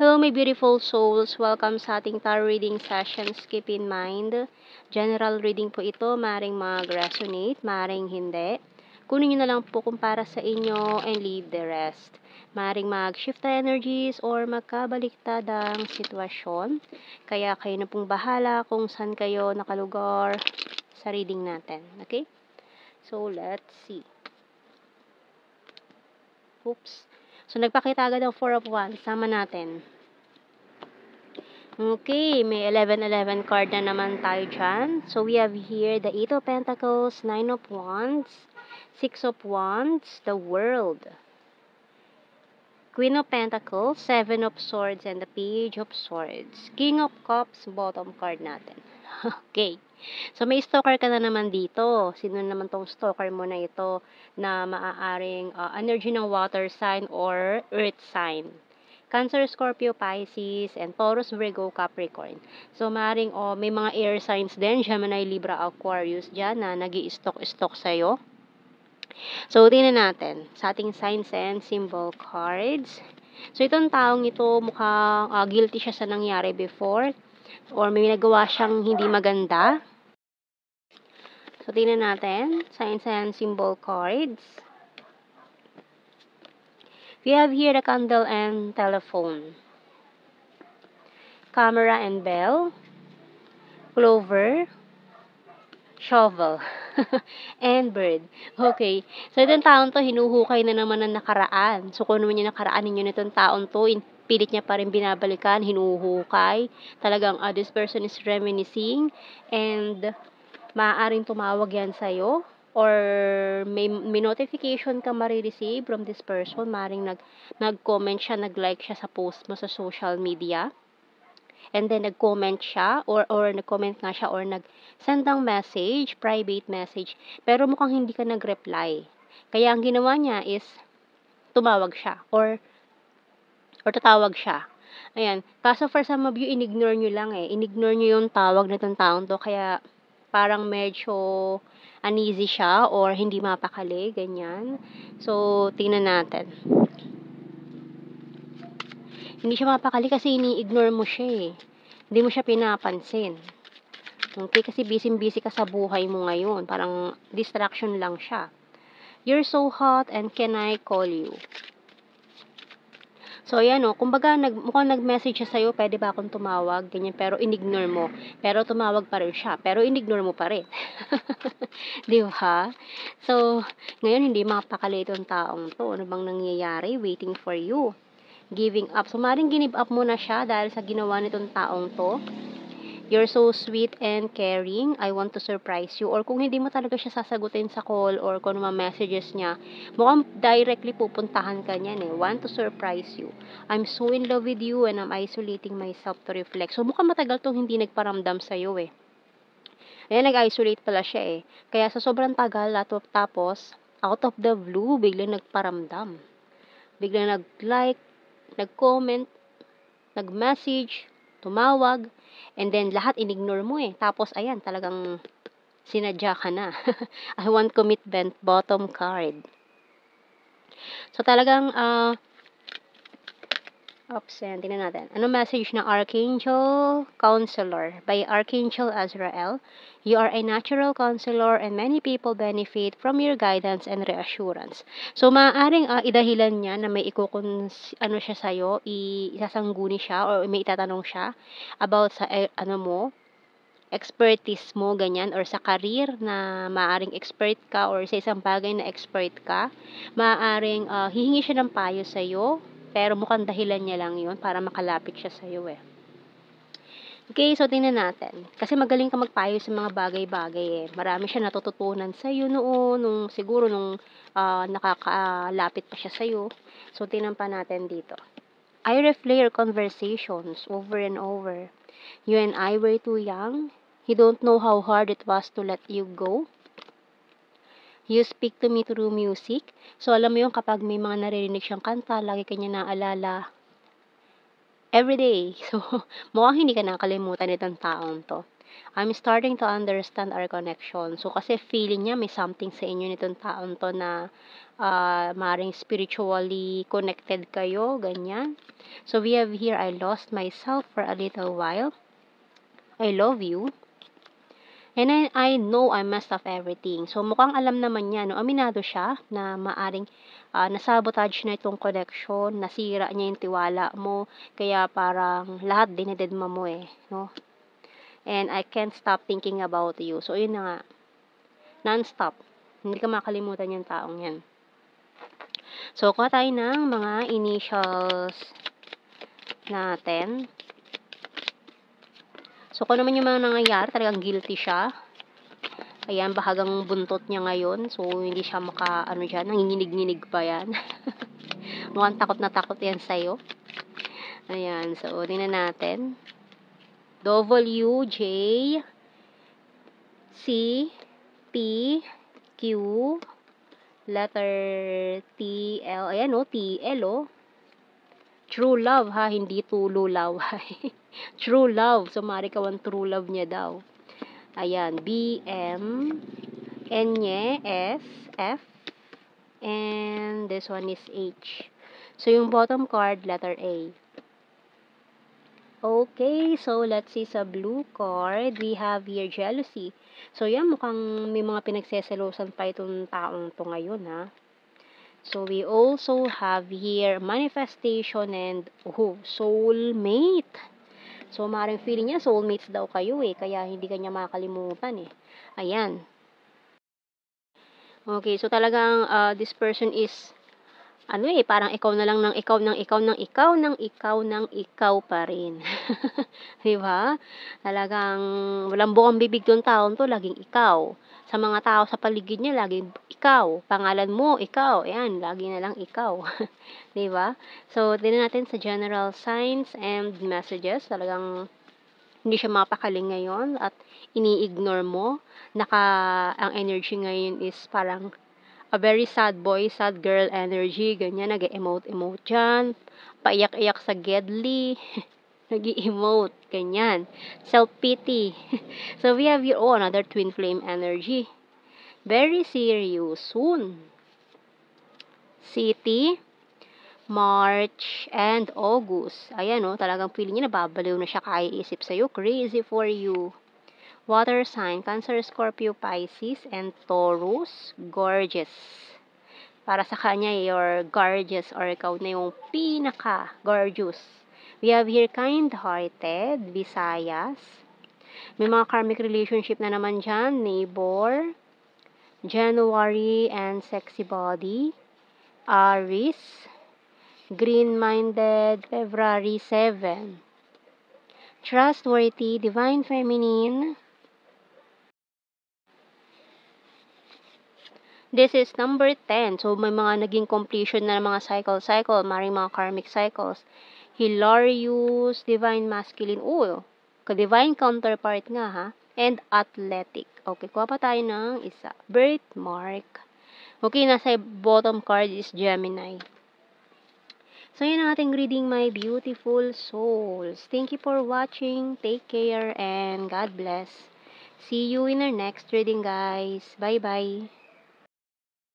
Hello my beautiful souls, welcome sa ating tarot reading sessions. Keep in mind, general reading po ito, maring mag-resonate, maring hindi. Kunin nyo na lang po kung para sa inyo and leave the rest. Maring mag-shift energies or magkabaliktad ang sitwasyon. Kaya kayo na pong bahala kung saan kayo nakalugar sa reading natin. Okay? So, let's see. Oops. So, nagpakita agad ang 4 of Wands. Sama natin. Okay, may 11-11 card na naman tayo dyan. So, we have here the 8 of Pentacles, 9 of Wands, 6 of Wands, the World, Queen of Pentacles, 7 of Swords, and the Page of Swords. King of Cups, bottom card natin. Okay. So, may stalker ka na naman dito. Sino naman tong stalker mo na ito na maaaring energy ng water sign or earth sign? Cancer, Scorpio, Pisces, and Taurus, Virgo, Capricorn. So, maaaring may mga air signs din, Gemini, Libra, Aquarius dyan na nag-i-stock sa'yo. So, tingnan natin sa ating signs and symbol cards. So, itong taong ito mukhang guilty siya sa nangyari before or may nagawa siyang hindi maganda. So, tingnan natin signs and symbol cards. We have here the candle and telephone, camera and bell, clover, shovel, and bird. Okay. So, itong taon to, hinuhukay na naman ng nakaraan. So, kung naman yung nakaraan ninyo nitong taon to, pilit niya pa rin binabalikan, hinuhukay. Talagang, this person is reminiscing, and maaaring tumawag yan sa'yo, or may notification ka marireceive from this person. Maaaring nag-comment siya, nag-like siya sa post mo sa social media. And then, nag-comment siya, or nag-comment nga siya, or nag-send ng message, private message, pero mukhang hindi ka nag-reply. Kaya, ang ginawa niya is, tumawag siya, or tatawag siya. Ayan. Kaso, for some of you, in-ignore nyo lang eh. In-ignore nyo yung tawag na itong taong to, kaya, parang medyo uneasy siya, or hindi mapakali, ganyan. So, tingnan natin. Hindi siya mapakali kasi ini-ignore mo siya eh. Hindi mo siya pinapansin. Okay, kasi busy-busy ka sa buhay mo ngayon. Parang distraction lang siya. You're so hot and can I call you? So, ayan o. Kumbaga, mukhang nag-message siya sa'yo, pwede ba akong tumawag? Ganyan, pero in-ignore mo. Pero tumawag pa rin siya. Pero in-ignore mo pa rin. Di ba? So, ngayon hindi mapakali itong taong to. Ano bang nangyayari? Waiting for you. Giving up. So, maring give up mo na siya dahil sa ginawa nitong taong to. You're so sweet and caring. I want to surprise you. Or kung hindi mo talaga siya sasagutin sa call or kung ano messages niya, mukhang directly pupuntahan ka niyan eh. Want to surprise you. I'm so in love with you and I'm isolating myself to reflect. So, mukhang matagal tong hindi nagparamdam sa'yo eh. Ayan, nag-isolate pala siya eh. Kaya sa sobrang tagal, tapos, out of the blue, biglang nagparamdam. Biglang nag-like, nag-comment, nag-message, tumawag, and then lahat in-ignore mo eh. Tapos, ayan, talagang sinadya ka na. I want commitment, bottom card. So, talagang, tingnan natin. Ano message ng Archangel Counselor by Archangel Azrael? You are a natural counselor and many people benefit from your guidance and reassurance. So, maaaring idahilan niya na may siya sa'yo, isasangguni siya or may itatanong siya about sa expertise mo, ganyan, or sa career na maaaring expert ka or sa isang bagay na expert ka. Maaaring hihingi siya ng payo sa'yo, pero mukhang dahilan niya lang yun para makalapit siya sa'yo eh. Okay, so tingnan natin. Kasi magaling ka magpayo sa mga bagay-bagay eh. Marami siya natututunan sa'yo noon, siguro nung nakakalapit pa siya sa'yo. So, tingnan pa natin dito. I replay your conversations over and over. You and I were too young. You don't know how hard it was to let you go. You speak to me through music. So, alam mo yung kapag may mga naririnig siyang kanta, lagi kanya naalala everyday. So, mukhang hindi ka nakalimutan itong taong to. I'm starting to understand our connection. So, kasi feeling niya may something sa inyo nitong taon 'to na, maaaring spiritually connected kayo, ganyan. So, we have here, "I lost myself for a little while. I love you. And I know I messed up everything." So, mukhang alam naman niya 'no, aminado siya na maaring, na-sabotage na itong connection, nasira niya yung tiwala mo, kaya parang lahat dinededma mo, 'no. And I can't stop thinking about you. So, yun na nga, nonstop. Hindi ka makalimutan yung taong yan. So, kuha tayo ng mga initials natin. So, kung naman yung mga nangyayari, talagang guilty siya. Ayan, bahagang buntot niya ngayon. So, hindi siya dyan, nanginginig-nginig pa yan. Mukhang takot na takot yan sa'yo. Ayan, so, tingnan natin. W, J, C, P, Q, letter T, L. Ayan o, T, L o. True love ha, hindi tululaw. True love. So, maaari ka ang true love niya daw. Ayan, B, M, N, S, F, and this one is H. So, yung bottom card, letter A. Okay, so let's see sa blue card, we have here jealousy. So, yan, mukhang may mga pinagseselosan pa itong taong to ngayon, ha. So, we also have here manifestation and, soulmate. So, maaaring feeling niya, soulmates daw kayo, kaya hindi kanya makakalimutan, Ayan. Okay, so talagang, this person is parang ikaw na lang ng ikaw ng ikaw ng ikaw ng ikaw ng ikaw pa rin. 'Di ba? Talagang walang bukang bibig 'tong taon 'to, laging ikaw. Sa mga tao sa paligid niya, laging ikaw. Pangalan mo, ikaw. Ayan, lagi na lang ikaw. 'Di ba? So, tingnan natin sa general signs and messages. Talagang hindi siya mapakali ngayon at ini-ignore mo. Ang energy ngayon is parang a very sad boy, sad girl energy, ganyan, nag-emote-emote dyan, paiyak-iyak sa gedli, nag-emote, ganyan, self-pity. So, we have here, another twin flame energy, very serious, soon, city, March, and August. Ayan, talagang feeling niya nababaliw na siya kaiisip sa'yo, crazy for you. Water sign, Cancer, Scorpio, Pisces, and Taurus, gorgeous. Para sa kanya, you're gorgeous or ikaw na yung pinaka-gorgeous. We have here kind-hearted, Visayas. May mga karmic relationship na naman dyan, neighbor, January, and sexy body, Aries, green-minded, February 7. Trustworthy, divine feminine. This is number 10. So, may mga naging completion na mga cycle, maring mga karmic cycles. Hilarious, divine masculine. Ka-divine counterpart nga ha. And athletic. Okay, kuha pa tayo ng isa. Birthmark. Okay, nasa bottom card is Gemini. So, yun ang ating reading, my beautiful souls. Thank you for watching. Take care and God bless. See you in our next reading, guys. Bye-bye.